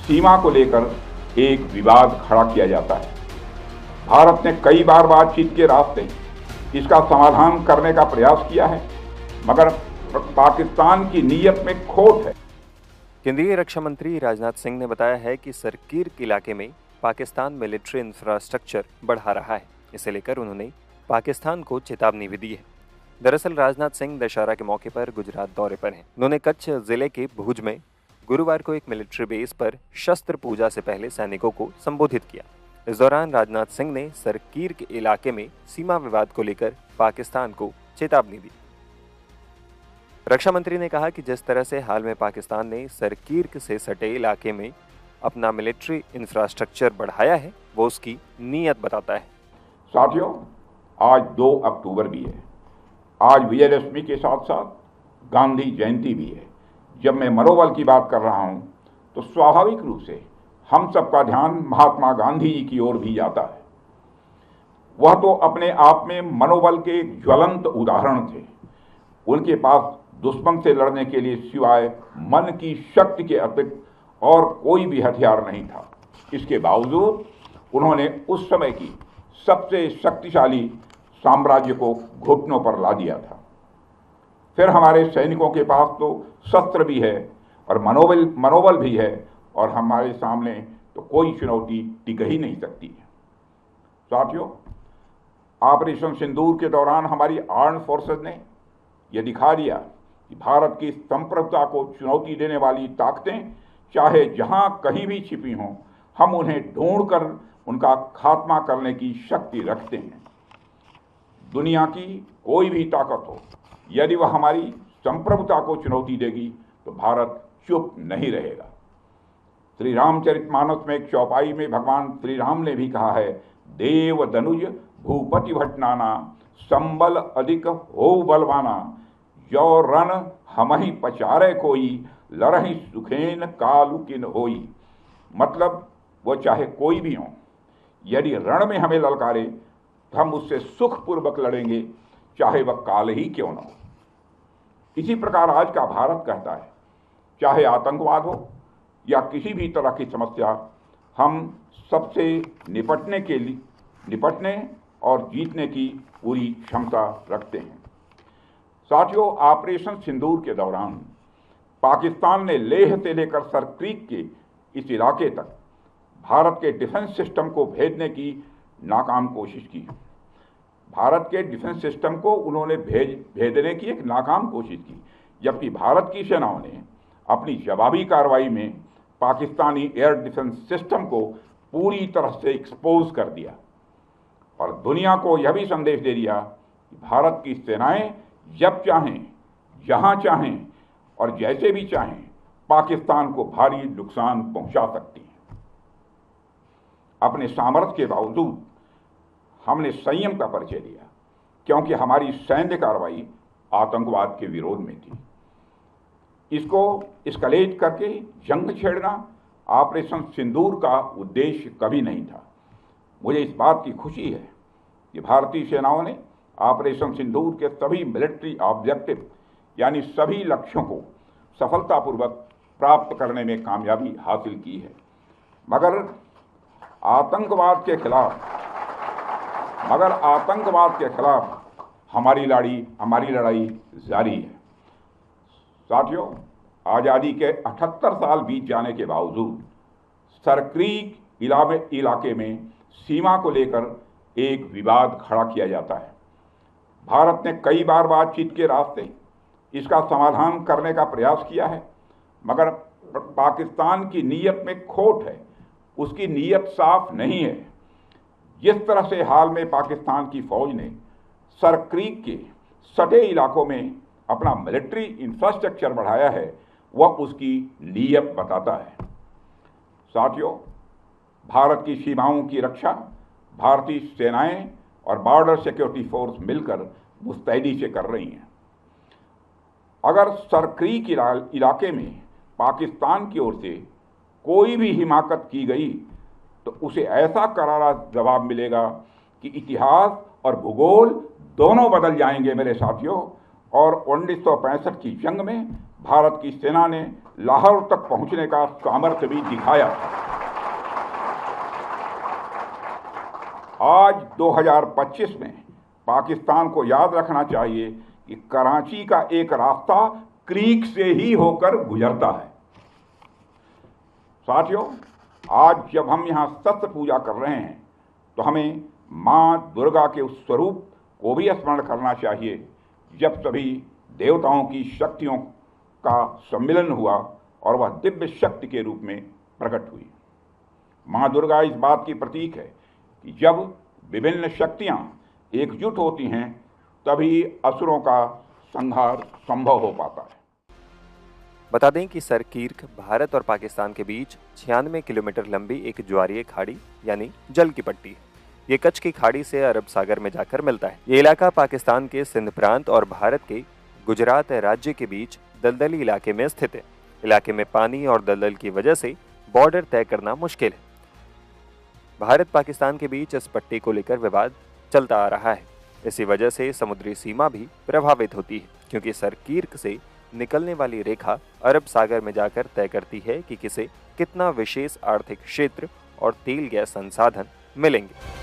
सीमा को लेकर एक विवाद खड़ा किया जाता है। भारत ने कई बार बातचीत के रास्ते इसका समाधान करने का प्रयास किया है, मगर पाकिस्तान की नीयत में खोट है। केंद्रीय रक्षा मंत्री राजनाथ सिंह ने बताया है कि सरकीर्क इलाके में पाकिस्तान मिलिट्री इंफ्रास्ट्रक्चर बढ़ा रहा है। इसे लेकर उन्होंने पाकिस्तान को चेतावनी भी दी है। दरअसल राजनाथ सिंह दशहरा के मौके पर गुजरात दौरे पर हैं। उन्होंने कच्छ जिले के भुज में गुरुवार को एक मिलिट्री बेस पर शस्त्र पूजा से पहले सैनिकों को संबोधित किया। इस दौरान राजनाथ सिंह ने सरकीर्क इलाके में सीमा विवाद को लेकर पाकिस्तान को चेतावनी दी। रक्षा मंत्री ने कहा कि जिस तरह से हाल में पाकिस्तान ने सरकीर्क से सटे इलाके में अपना मिलिट्री इंफ्रास्ट्रक्चर बढ़ाया है, वो उसकी नीयत बताता है। साथियों, आज 2 अक्टूबर भी है। आज विजयदशमी के साथ साथ गांधी जयंती भी है। जब मैं मनोबल की बात कर रहा हूं, तो स्वाभाविक रूप से हम सबका ध्यान महात्मा गांधी जी की ओर भी जाता है। वह तो अपने आप में मनोबल के एक ज्वलंत उदाहरण थे। उनके पास दुश्मन से लड़ने के लिए सिवाय मन की शक्ति के अतिरिक्त और कोई भी हथियार नहीं था। इसके बावजूद उन्होंने उस समय की सबसे शक्तिशाली साम्राज्य को घुटनों पर ला दिया था। फिर हमारे सैनिकों के पास तो शस्त्र भी है और मनोबल भी है, और हमारे सामने तो कोई चुनौती टिक ही नहीं सकती है। साथियों, ऑपरेशन सिंदूर के दौरान हमारी आर्म्ड फोर्सेस ने यह दिखा दिया कि भारत की संप्रभुता को चुनौती देने वाली ताकतें चाहे जहां कहीं भी छिपी हों, हम उन्हें ढूंढकर उनका खात्मा करने की शक्ति रखते हैं। दुनिया की कोई भी ताकत हो, यदि वह हमारी संप्रभुता को चुनौती देगी तो भारत चुप नहीं रहेगा। श्री रामचरितमानस में एक चौपाई में भगवान श्री राम ने भी कहा है, देव दनुज भूपति भट नाना, संबल अधिक हो बलवाना, जो रण हमहि पचारे कोई, लड़हि सुखेन कालु किन होई। मतलब वो चाहे कोई भी हो, यदि रण में हमें ललकारे तो हम उससे सुखपूर्वक लड़ेंगे, चाहे वह काल ही क्यों न हो। इसी प्रकार आज का भारत कहता है, चाहे आतंकवाद हो या किसी भी तरह की समस्या, हम सबसे निपटने और जीतने की पूरी क्षमता रखते हैं। साथियों, ऑपरेशन सिंदूर के दौरान पाकिस्तान ने लेह से लेकर सरक्रीक के इस इलाके तक भारत के डिफेंस सिस्टम को भेजने की नाकाम कोशिश की। भारत के डिफेंस सिस्टम को उन्होंने भेजने की एक नाकाम कोशिश की, जबकि भारत की सेनाओं ने अपनी जवाबी कार्रवाई में पाकिस्तानी एयर डिफेंस सिस्टम को पूरी तरह से एक्सपोज कर दिया और दुनिया को यह भी संदेश दे दिया कि भारत की सेनाएं जब चाहें, जहां चाहें और जैसे भी चाहें पाकिस्तान को भारी नुकसान पहुंचा सकती हैं। अपने सामर्थ्य के बावजूद हमने संयम का परिचय दिया, क्योंकि हमारी सैन्य कार्रवाई आतंकवाद के विरोध में थी। इसको एस्केलेट करके जंग छेड़ना ऑपरेशन सिंदूर का उद्देश्य कभी नहीं था। मुझे इस बात की खुशी है कि भारतीय सेनाओं ने ऑपरेशन सिंदूर के सभी मिलिट्री ऑब्जेक्टिव यानी सभी लक्ष्यों को सफलतापूर्वक प्राप्त करने में कामयाबी हासिल की है। मगर आतंकवाद के खिलाफ हमारी लड़ाई जारी है। साथियों, आज़ादी के 78 साल बीत जाने के बावजूद सरक्रीक इलाके में सीमा को लेकर एक विवाद खड़ा किया जाता है। भारत ने कई बार बातचीत के रास्ते इसका समाधान करने का प्रयास किया है, मगर पाकिस्तान की नीयत में खोट है। उसकी नीयत साफ नहीं है। जिस तरह से हाल में पाकिस्तान की फौज ने सरक्रीक के सटे इलाकों में अपना मिलिट्री इंफ्रास्ट्रक्चर बढ़ाया है, वह उसकी नीयत बताता है। साथियों, भारत की सीमाओं की रक्षा भारतीय सेनाएं और बॉर्डर सिक्योरिटी फोर्स मिलकर मुस्तैदी से कर रही हैं। अगर सरक्रीक इलाके में पाकिस्तान की ओर से कोई भी हिमाकत की गई तो उसे ऐसा करारा जवाब मिलेगा कि इतिहास और भूगोल दोनों बदल जाएंगे मेरे साथियों, और 1965 की जंग में भारत की सेना ने लाहौर तक पहुंचने का सामर्थ्य भी दिखाया। आज 2025 में पाकिस्तान को याद रखना चाहिए कि कराची का एक रास्ता क्रीक से ही होकर गुजरता है। साथियों, आज जब हम यहाँ शस्त्र पूजा कर रहे हैं तो हमें माँ दुर्गा के उस स्वरूप को भी स्मरण करना चाहिए जब सभी देवताओं की शक्तियों का सम्मिलन हुआ और वह दिव्य शक्ति के रूप में प्रकट हुई। माँ दुर्गा इस बात की प्रतीक है कि जब विभिन्न शक्तियाँ एकजुट होती हैं तभी असुरों का संहार संभव हो पाता है। बता दें कि सरकीर्क भारत और पाकिस्तान के बीच 96 किलोमीटर लंबी एक ज्वारीय खाड़ी यानी जल की पट्टी है। ये कच्छ की खाड़ी से अरब सागर में जाकर मिलता है। ये इलाका पाकिस्तान के सिंध प्रांत और भारत के गुजरात राज्य के बीच दलदली इलाके में स्थित है। इलाके में पानी और दलदल की वजह से बॉर्डर तय करना मुश्किल है। भारत पाकिस्तान के बीच इस पट्टी को लेकर विवाद चलता आ रहा है। इसी वजह से समुद्री सीमा भी प्रभावित होती है, क्योंकि सरकीर्क से निकलने वाली रेखा अरब सागर में जाकर तय करती है कि किसे कितना विशेष आर्थिक क्षेत्र और तेल गैस संसाधन मिलेंगे।